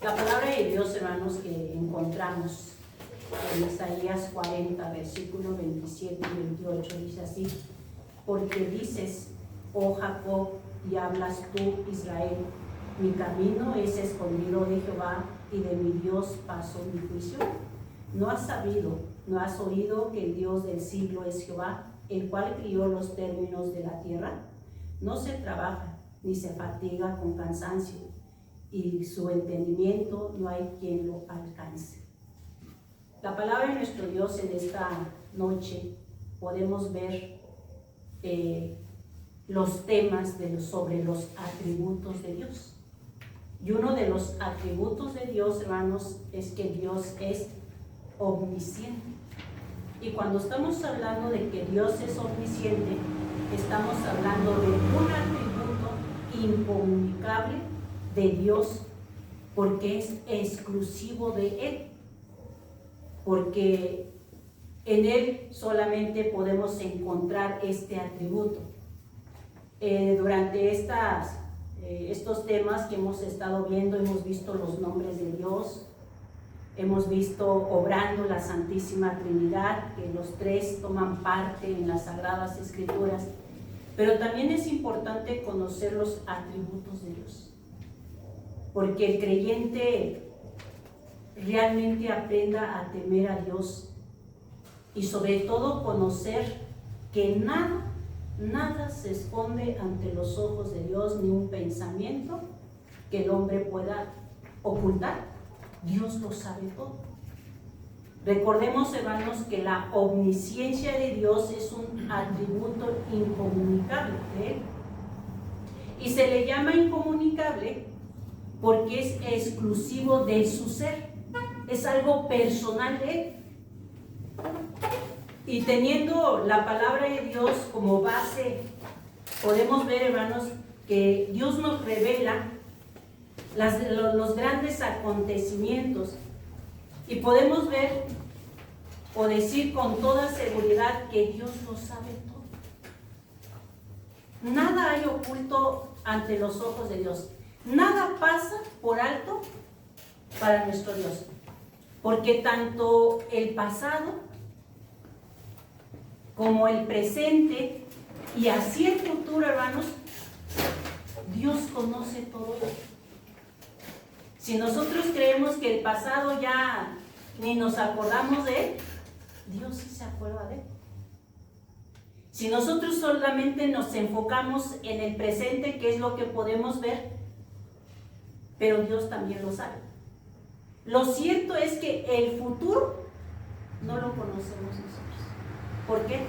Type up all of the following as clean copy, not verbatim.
La palabra de Dios, hermanos, que encontramos en Isaías 40, versículo 27 y 28, dice así: porque dices, oh Jacob, y hablas tú, Israel, mi camino es escondido de Jehová, y de mi Dios paso mi juicio. ¿No has sabido, no has oído que el Dios del siglo es Jehová, el cual crió los términos de la tierra? No se trabaja, ni se fatiga con cansancio, y su entendimiento no hay quien lo alcance. La palabra de nuestro Dios en esta noche podemos ver los temas sobre los atributos de Dios. Y uno de los atributos de Dios, hermanos, es que Dios es omnisciente. Y cuando estamos hablando de que Dios es omnisciente, estamos hablando de un atributo incomunicable de Dios, porque es exclusivo de Él, porque en Él solamente podemos encontrar este atributo. Durante estos temas que hemos estado viendo, hemos visto los nombres de Dios, hemos visto obrando la Santísima Trinidad, que los tres toman parte en las Sagradas Escrituras, pero también es importante conocer los atributos de Dios, porque el creyente realmente aprenda a temer a Dios y sobre todo conocer que nada se esconde ante los ojos de Dios, ni un pensamiento que el hombre pueda ocultar. Dios lo sabe todo. Recordemos, hermanos, que la omnisciencia de Dios es un atributo incomunicable de Él. Y se le llama incomunicable porque es exclusivo de su ser. Es algo personal de Él. Y teniendo la palabra de Dios como base, podemos ver, hermanos, que Dios nos revela los grandes acontecimientos, y podemos ver o decir con toda seguridad que Dios lo sabe todo. Nada hay oculto ante los ojos de Dios. Nada pasa por alto para nuestro Dios, porque tanto el pasado como el presente y así el futuro, hermanos, Dios conoce todo esto. Si nosotros creemos que el pasado ya ni nos acordamos de él, Dios sí se acuerda de él. Si nosotros solamente nos enfocamos en el presente, que es lo que podemos ver, pero Dios también lo sabe. Lo cierto es que el futuro no lo conocemos nosotros. ¿Por qué?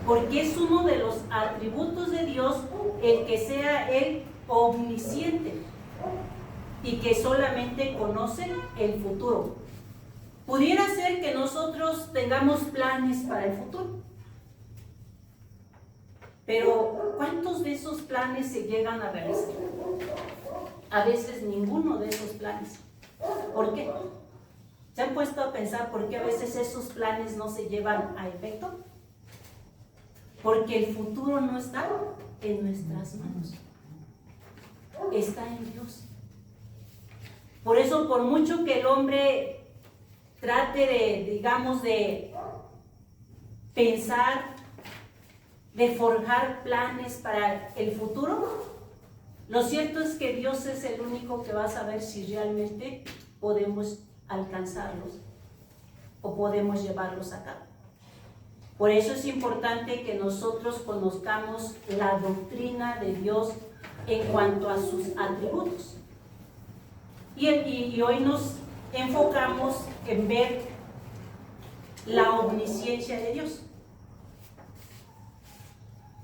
Porque es uno de los atributos de Dios el que sea Él omnisciente y que solamente conoce el futuro. Pudiera ser que nosotros tengamos planes para el futuro, pero ¿cuántos de esos planes se llegan a realizar? A veces ninguno de esos planes. ¿Por qué? ¿Se han puesto a pensar por qué a veces esos planes no se llevan a efecto? Porque el futuro no está en nuestras manos, está en Dios. Por eso, por mucho que el hombre trate de pensar, de forjar planes para el futuro, lo cierto es que Dios es el único que va a saber si realmente podemos alcanzarlos o podemos llevarlos a cabo. Por eso es importante que nosotros conozcamos la doctrina de Dios en cuanto a sus atributos. Y hoy nos enfocamos en ver la omnisciencia de Dios.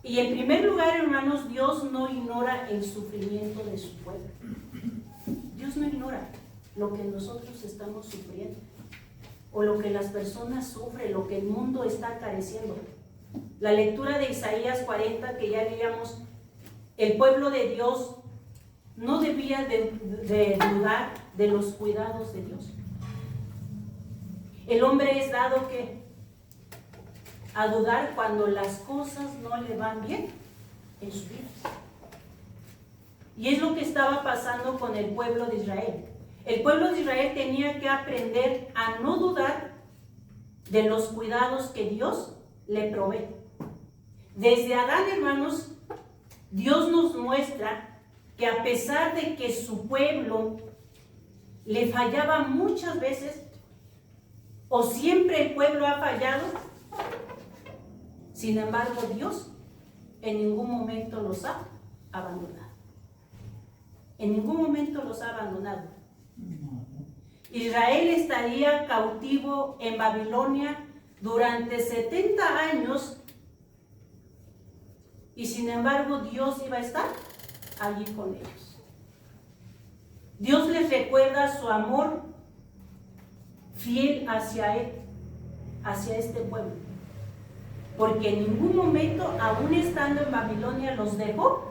Y en primer lugar, hermanos, Dios no ignora el sufrimiento de su pueblo. Dios no ignora lo que nosotros estamos sufriendo, o lo que las personas sufren, lo que el mundo está careciendo. La lectura de Isaías 40 que ya leíamos, el pueblo de Dios no debía de dudar de los cuidados de Dios. El hombre es dado a dudar cuando las cosas no le van bien en su vida. Y es lo que estaba pasando con el pueblo de Israel. El pueblo de Israel tenía que aprender a no dudar de los cuidados que Dios le provee. Desde Adán, hermanos, Dios nos muestra que a pesar de que su pueblo le fallaba muchas veces, o siempre el pueblo ha fallado, sin embargo Dios en ningún momento los ha abandonado. En ningún momento los ha abandonado. Israel estaría cautivo en Babilonia durante 70 años y sin embargo Dios iba a estar allí con ellos. Dios les recuerda su amor fiel hacia él, hacia este pueblo, porque en ningún momento, aún estando en Babilonia, los dejó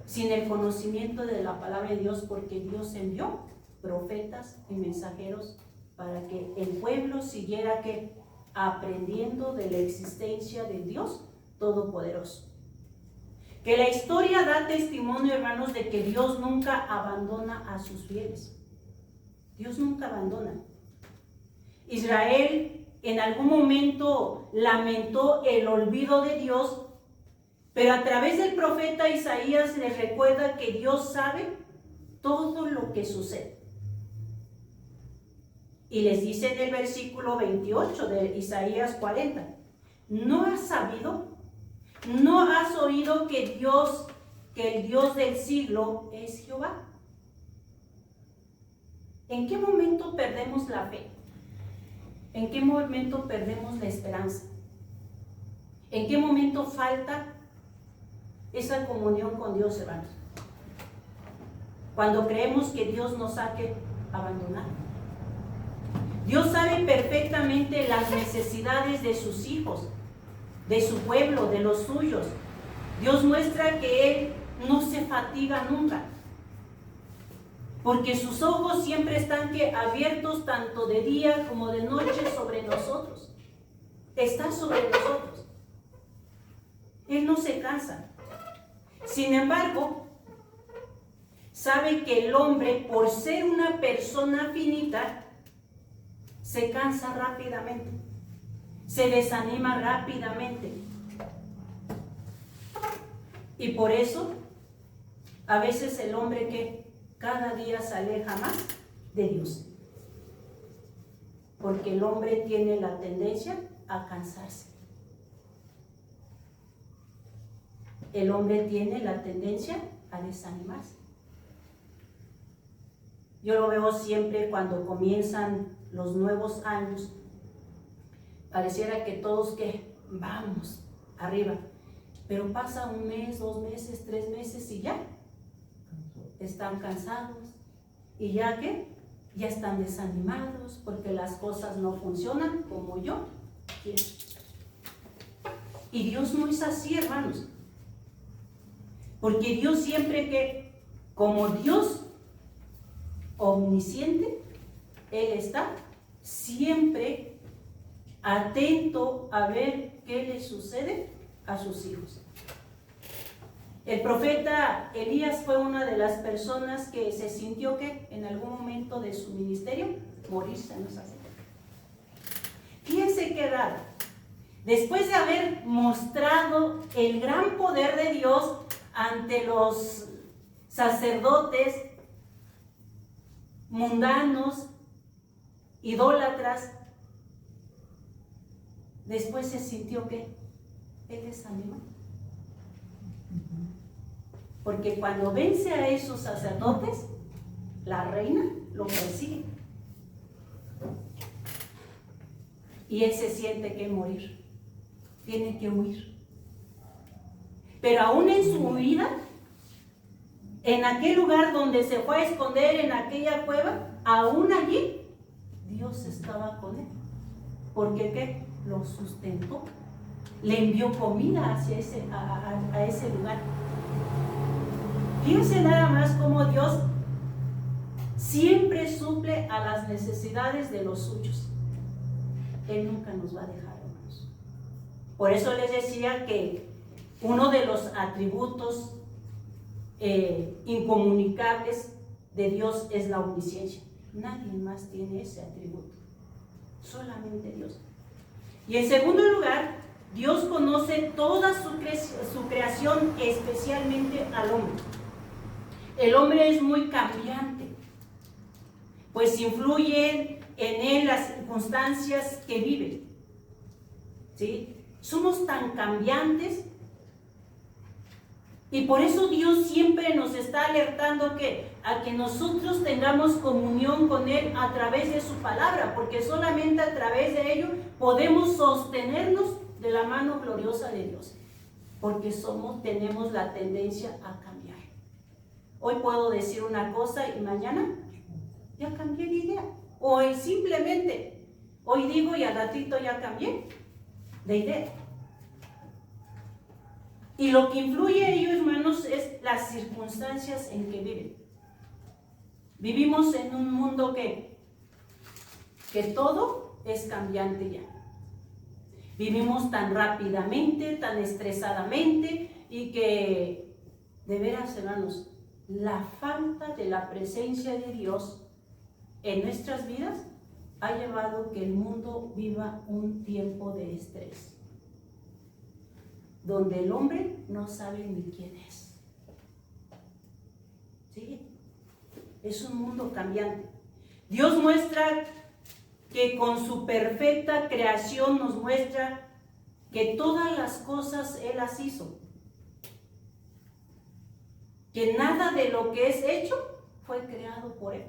sin el conocimiento de la palabra de Dios, porque Dios envió profetas y mensajeros para que el pueblo siguiera aprendiendo de la existencia de Dios Todopoderoso. Que la historia da testimonio, hermanos, de que Dios nunca abandona a sus fieles. Dios nunca abandona. Israel en algún momento lamentó el olvido de Dios, pero a través del profeta Isaías les recuerda que Dios sabe todo lo que sucede. Y les dice en el versículo 28 de Isaías 40, ¿no has sabido? ¿No has oído que el Dios del siglo es Jehová? ¿En qué momento perdemos la fe? ¿En qué momento perdemos la esperanza? ¿En qué momento falta esa comunión con Dios, hermanos? Cuando creemos que Dios nos ha abandonado. Dios sabe perfectamente las necesidades de sus hijos, de su pueblo, de los suyos. Dios muestra que Él no se fatiga nunca, porque sus ojos siempre están abiertos tanto de día como de noche sobre nosotros. Está sobre nosotros. Él no se cansa. Sin embargo, sabe que el hombre, por ser una persona finita, se cansa rápidamente, se desanima rápidamente. Y por eso, a veces el hombre cada día se aleja más de Dios. Porque el hombre tiene la tendencia a cansarse. El hombre tiene la tendencia a desanimarse. Yo lo veo siempre cuando comienzan los nuevos años. Pareciera que todos vamos arriba. Pero pasa un mes, 2 meses, 3 meses y ya están cansados. Y ya están desanimados porque las cosas no funcionan como yo quiero. Y Dios no es así, hermanos. Porque Dios siempre como Dios omnisciente, Él está siempre atento a ver qué le sucede a sus hijos. El profeta Elías fue una de las personas que se sintió en algún momento de su ministerio morirse, ¿no es así? Fíjense qué raro. Después de haber mostrado el gran poder de Dios ante los sacerdotes mundanos, idólatras, después se sintió él desanimó. Porque cuando vence a esos sacerdotes, la reina lo persigue. Y él se siente que morir, tiene que huir. Pero aún en su huida, en aquel lugar donde se fue a esconder, en aquella cueva, aún allí, Dios estaba con él. Porque lo sustentó, le envió comida hacia ese lugar. Fíjense nada más cómo Dios siempre suple a las necesidades de los suyos. Él nunca nos va a dejar, hermanos. Por eso les decía que uno de los atributos incomunicables de Dios es la omnisciencia. Nadie más tiene ese atributo, solamente Dios. Y en segundo lugar, Dios conoce toda su creación, especialmente al hombre. El hombre es muy cambiante, pues influyen en él las circunstancias que vive. ¿Sí? Somos tan cambiantes y por eso Dios siempre nos está alertando a que nosotros tengamos comunión con Él a través de su palabra, porque solamente a través de ello podemos sostenernos de la mano gloriosa de Dios, porque tenemos la tendencia a cambiar. Hoy puedo decir una cosa y mañana ya cambié de idea. Hoy simplemente, hoy digo y al ratito ya cambié de idea. Y lo que influye ello, hermanos, es las circunstancias en que viven. Vivimos en un mundo que todo es cambiante ya. Vivimos tan rápidamente, tan estresadamente y que, de veras, hermanos, la falta de la presencia de Dios en nuestras vidas ha llevado que el mundo viva un tiempo de estrés, donde el hombre no sabe ni quién es. ¿Sí? Es un mundo cambiante. Dios muestra que con su perfecta creación nos muestra que todas las cosas Él las hizo. Que nada de lo que es hecho fue creado por Él.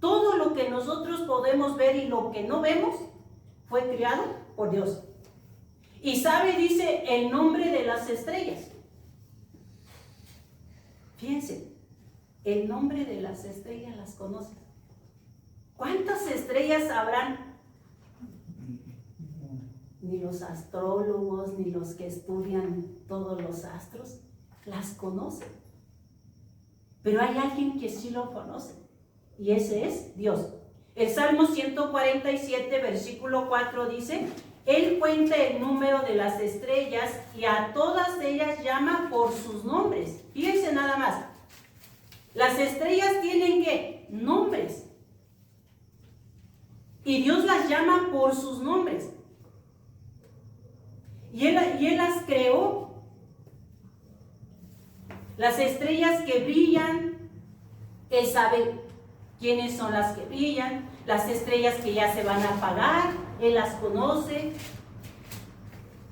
Todo lo que nosotros podemos ver y lo que no vemos fue creado por Dios. Y sabe, dice, el nombre de las estrellas. Fíjense, el nombre de las estrellas las conoce. ¿Cuántas estrellas habrán? Ni los astrólogos, ni los que estudian todos los astros las conocen. Pero hay alguien que sí lo conoce, y ese es Dios. El Salmo 147, versículo 4 dice: Él cuenta el número de las estrellas y a todas ellas llama por sus nombres. Fíjense nada más. Las estrellas tienen ¿qué? Nombres. Y Dios las llama por sus nombres. Y él las creó. Las estrellas que brillan, Él sabe quiénes son las que brillan. Las estrellas que ya se van a apagar, Él las conoce.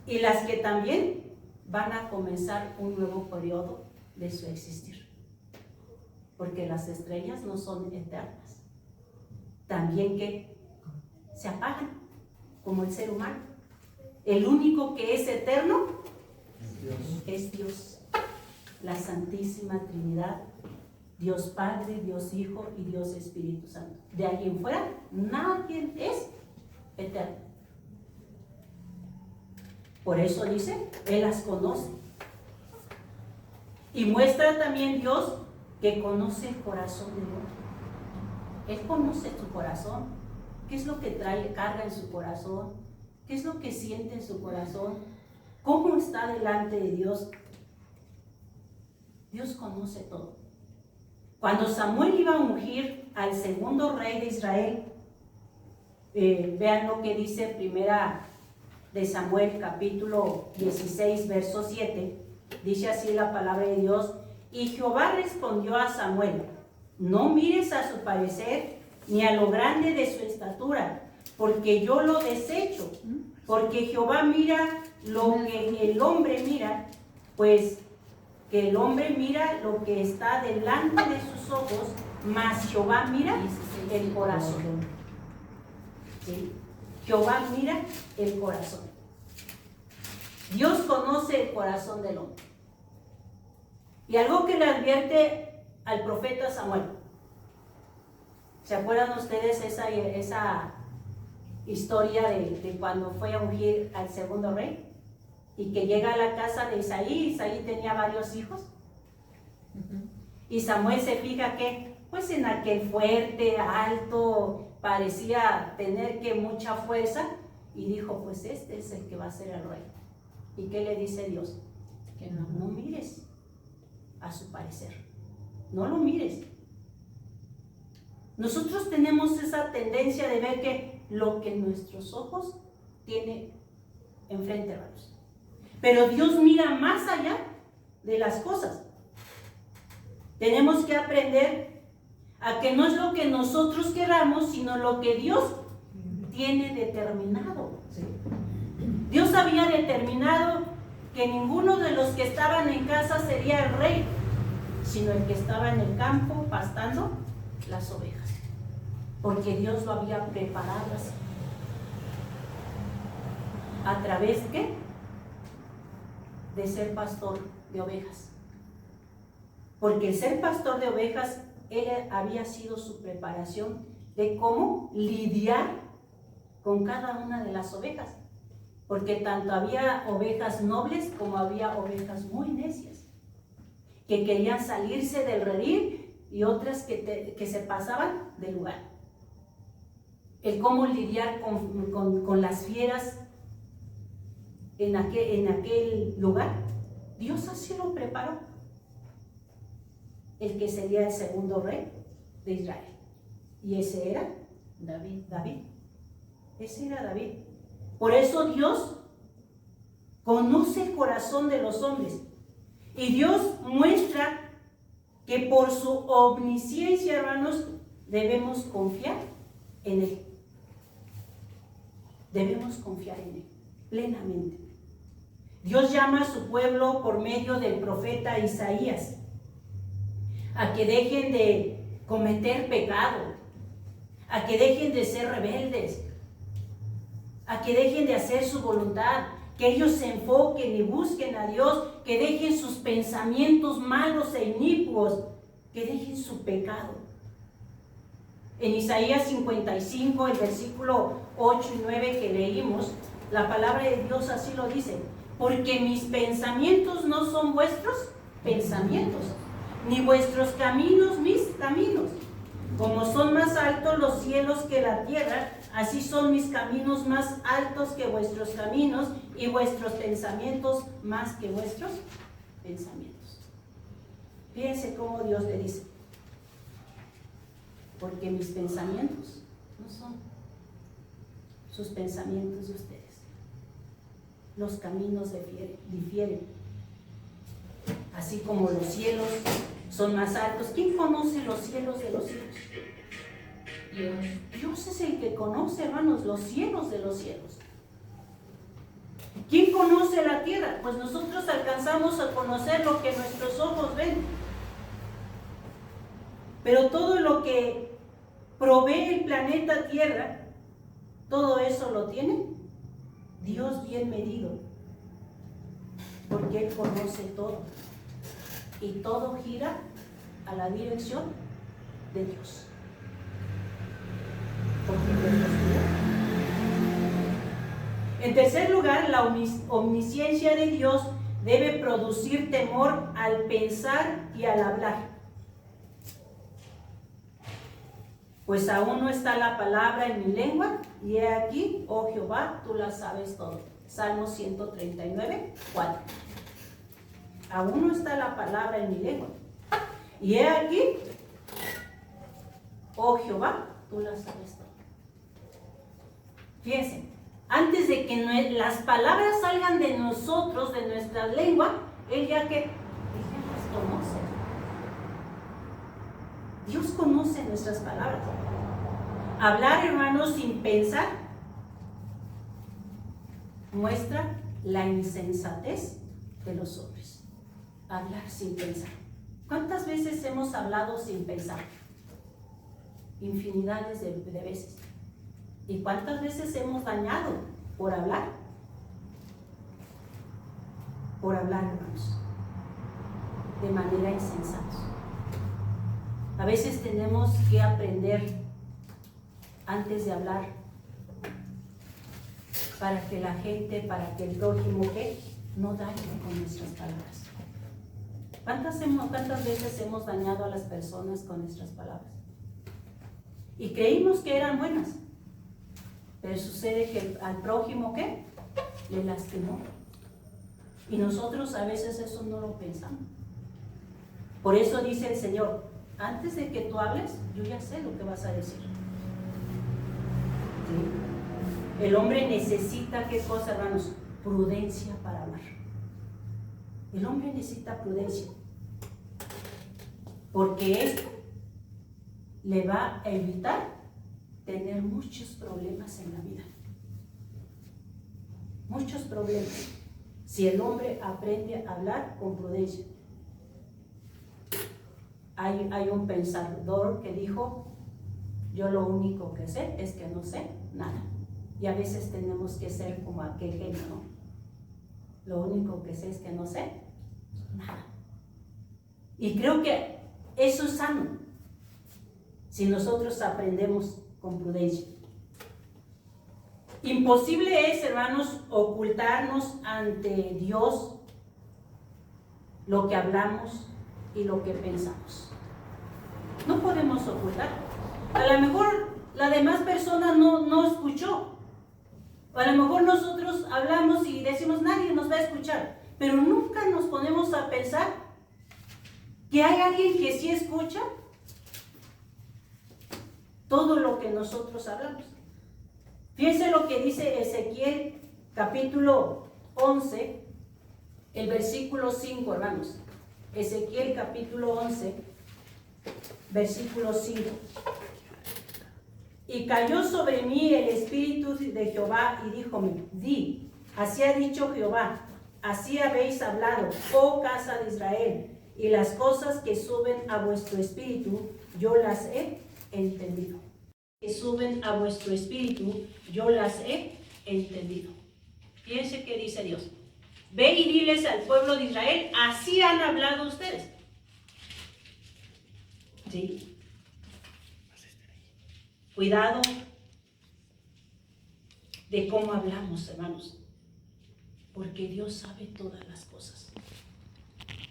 Y las que también van a comenzar un nuevo periodo de su existir. Porque las estrellas no son eternas. También que se apagan, como el ser humano. El único que es eterno es Dios. La Santísima Trinidad, Dios Padre, Dios Hijo y Dios Espíritu Santo. De ahí en fuera, nadie es eterno. Por eso dice, Él las conoce. Y muestra también Dios que conoce el corazón del hombre. Él conoce tu corazón. ¿Qué es lo que carga en su corazón? ¿Qué es lo que siente en su corazón? ¿Cómo está delante de Dios? Dios conoce todo. Cuando Samuel iba a ungir al segundo rey de Israel, vean lo que dice primera de Samuel, capítulo 16, verso 7. Dice así la palabra de Dios: Y Jehová respondió a Samuel: No mires a su parecer, ni a lo grande de su estatura, porque yo lo desecho. Porque Jehová mira lo que el hombre mira, pues que el hombre mira lo que está delante de sus ojos, mas Jehová mira el corazón. ¿Sí? Jehová mira el corazón. Dios conoce el corazón del hombre. Y algo que le advierte al profeta Samuel. ¿Se acuerdan ustedes esa historia de cuando fue a ungir al segundo rey? Y que llega a la casa de Isaí. Isaí tenía varios hijos. Y Samuel se fija que, pues en aquel fuerte, alto, parecía tener que mucha fuerza. Y dijo, pues este es el que va a ser el rey. ¿Y qué le dice Dios? Que no mires a su parecer. no lo mires. Nosotros tenemos esa tendencia de ver que lo que nuestros ojos tienen enfrente, hermanos. Pero Dios mira más allá de las cosas. Tenemos que aprender a que no es lo que nosotros queramos, sino lo que Dios tiene determinado. Dios había determinado que ninguno de los que estaban en casa sería el rey, sino el que estaba en el campo pastando las ovejas, porque Dios lo había preparado así. ¿A través qué? De ser pastor de ovejas. Porque el ser pastor de ovejas, él había sido su preparación de cómo lidiar con cada una de las ovejas. Porque tanto había ovejas nobles como había ovejas muy necias, que querían salirse del redil y otras que se pasaban del lugar. El cómo lidiar con las fieras en aquel lugar, Dios así lo preparó. El que sería el segundo rey de Israel. Y ese era David. Ese era David. Por eso Dios conoce el corazón de los hombres. Y Dios muestra que por su omnisciencia, hermanos, debemos confiar en Él. Debemos confiar en Él plenamente. Dios llama a su pueblo por medio del profeta Isaías a que dejen de cometer pecado, a que dejen de ser rebeldes, a que dejen de hacer su voluntad, que ellos se enfoquen y busquen a Dios, que dejen sus pensamientos malos e inicuos, que dejen su pecado. En Isaías 55, el versículo 8 y 9 que leímos, la palabra de Dios así lo dice: porque mis pensamientos no son vuestros pensamientos, ni vuestros caminos mis caminos. Como son más altos los cielos que la tierra, así son mis caminos más altos que vuestros caminos, y vuestros pensamientos más que vuestros pensamientos. Fíjense cómo Dios le dice: porque mis pensamientos no son sus pensamientos de ustedes. Los caminos difieren. Así como los cielos son más altos. ¿Quién conoce los cielos de los cielos? Dios. Dios es el que conoce, hermanos, los cielos de los cielos. ¿Quién conoce la tierra? Pues nosotros alcanzamos a conocer lo que nuestros ojos ven. Pero todo lo que provee el planeta Tierra, todo eso lo tiene Dios bien medido, porque Él conoce todo. Y todo gira a la dirección de Dios. Porque Dios nos cuida. En tercer lugar, la omnisciencia de Dios debe producir temor al pensar y al hablar. Pues aún no está la palabra en mi lengua, y he aquí, oh Jehová, tú la sabes todo. Salmo 139, 4. Aún no está la palabra en mi lengua. Y he aquí, oh Jehová, tú la sabes todo. Fíjense, antes de que las palabras salgan de nosotros, de nuestra lengua, Él ya que las conoce. Dios conoce nuestras palabras. Hablar, hermanos, sin pensar muestra la insensatez de los hombres. Hablar sin pensar. ¿Cuántas veces hemos hablado sin pensar? Infinidades de veces. ¿Y cuántas veces hemos dañado por hablar? Por hablar, hermanos, de manera insensata. A veces tenemos que aprender antes de hablar, para que la gente, para que el prójimo no dañe con nuestras palabras. ¿Cuántas veces hemos dañado a las personas con nuestras palabras? Y creímos que eran buenas, pero sucede que al prójimo le lastimó. Y nosotros a veces eso no lo pensamos. Por eso dice el Señor, antes de que tú hables, yo ya sé lo que vas a decir. ¿Sí? El hombre necesita, ¿qué cosa, hermanos? Prudencia para hablar. El hombre necesita prudencia, porque esto le va a evitar tener muchos problemas en la vida. Muchos problemas. Si el hombre aprende a hablar con prudencia. Hay un pensador que dijo, yo lo único que sé es que no sé nada. Y a veces tenemos que ser como aquel genio, ¿no? Lo único que sé es que no sé nada. Y creo que eso es sano, si nosotros aprendemos con prudencia. Imposible es, hermanos, ocultarnos ante Dios lo que hablamos y lo que pensamos. No podemos ocultar. A lo mejor la demás persona no escuchó. A lo mejor nosotros hablamos y decimos, nadie nos va a escuchar. Pero nunca nos ponemos a pensar que hay alguien que sí escucha todo lo que nosotros hablamos. Fíjense lo que dice Ezequiel capítulo 11, el versículo 5, hermanos. Ezequiel capítulo 11, versículo 5. Y cayó sobre mí el Espíritu de Jehová y díjome, di, así ha dicho Jehová, así habéis hablado, oh casa de Israel, y las cosas que suben a vuestro espíritu, yo las he entendido. Que suben a vuestro espíritu, yo las he entendido. Fíjense qué dice Dios. Ve y diles al pueblo de Israel, así han hablado ustedes. ¿Sí? Cuidado de cómo hablamos, hermanos, porque Dios sabe todas las cosas.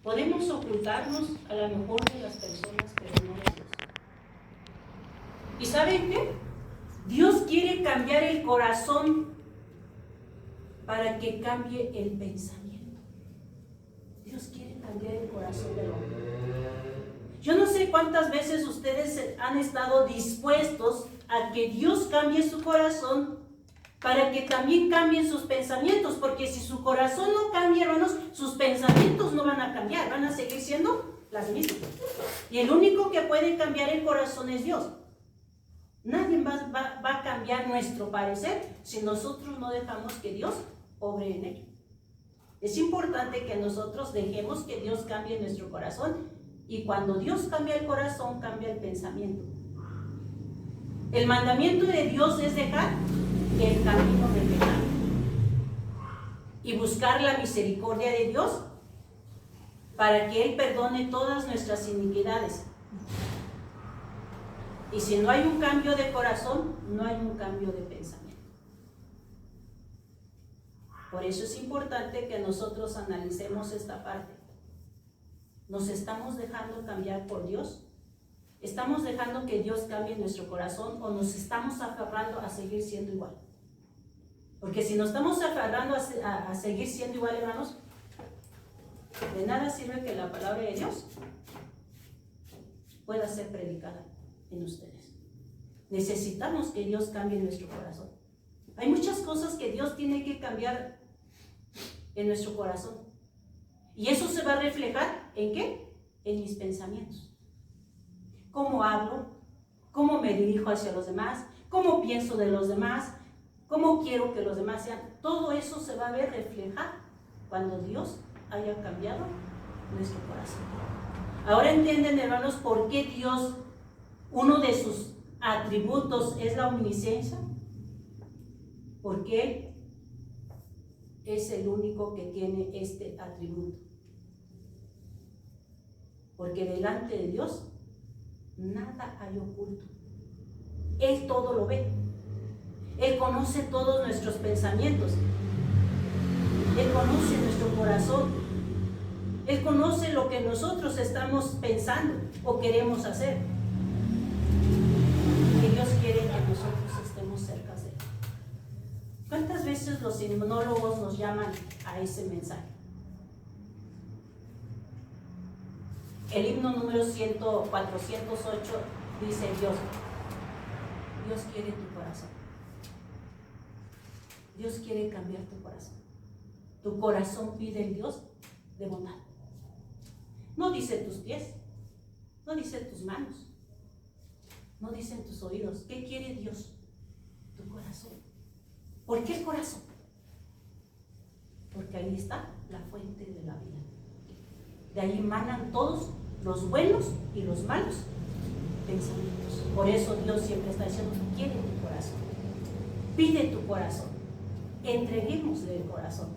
Podemos ocultarnos a lo mejor de las personas, pero no de Dios. ¿Y saben qué? Dios quiere cambiar el corazón para que cambie el pensamiento. Dios quiere cambiar el corazón del hombre. Yo no sé cuántas veces ustedes han estado dispuestos a que Dios cambie su corazón para que también cambien sus pensamientos, porque si su corazón no cambia, hermanos, sus pensamientos no van a cambiar, van a seguir siendo las mismas. Y el único que puede cambiar el corazón es Dios. Nadie más va a cambiar nuestro parecer si nosotros no dejamos que Dios obre en ello. Es importante que nosotros dejemos que Dios cambie nuestro corazón, y cuando Dios cambia el corazón, cambia el pensamiento. El mandamiento de Dios es dejar el camino del pecado y buscar la misericordia de Dios para que Él perdone todas nuestras iniquidades. Y si no hay un cambio de corazón, no hay un cambio de pensamiento. Por eso es importante que nosotros analicemos esta parte. ¿Nos estamos dejando cambiar por Dios? ¿Estamos dejando que Dios cambie nuestro corazón o nos estamos aferrando a seguir siendo igual? Porque si nos estamos aferrando a seguir siendo igual, hermanos, de nada sirve que la palabra de Dios pueda ser predicada en ustedes. Necesitamos que Dios cambie nuestro corazón. Hay muchas cosas que Dios tiene que cambiar en nuestro corazón. Y eso se va a reflejar ¿en qué? En mis pensamientos. ¿Cómo hablo? ¿Cómo me dirijo hacia los demás? ¿Cómo pienso de los demás? ¿Cómo quiero que los demás sean? Todo eso se va a ver reflejar cuando Dios haya cambiado nuestro corazón. Ahora entienden, hermanos, por qué Dios, uno de sus atributos es la omnisciencia. Porque Él es el único que tiene este atributo. Porque delante de Dios nada hay oculto. Él todo lo ve. Él conoce todos nuestros pensamientos. Él conoce nuestro corazón. Él conoce lo que nosotros estamos pensando o queremos hacer. Que Dios quiere que nosotros estemos cerca de Él. ¿Cuántas veces los inmunólogos nos llaman a ese mensaje? El himno número 408 dice Dios quiere tu corazón. Dios quiere cambiar tu corazón. Tu corazón pide el Dios de bondad. No dice tus pies, no dice tus manos, no dicen tus oídos. ¿Qué quiere Dios? Tu corazón. ¿Por qué el corazón? Porque ahí está la fuente de la vida. De ahí emanan todos los buenos y los malos pensamientos. Por eso Dios siempre está diciendo, quiere tu corazón, pide tu corazón, entreguémosle el corazón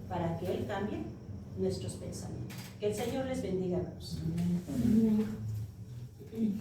para que Él cambie nuestros pensamientos. Que el Señor les bendiga, hermanos. Amén.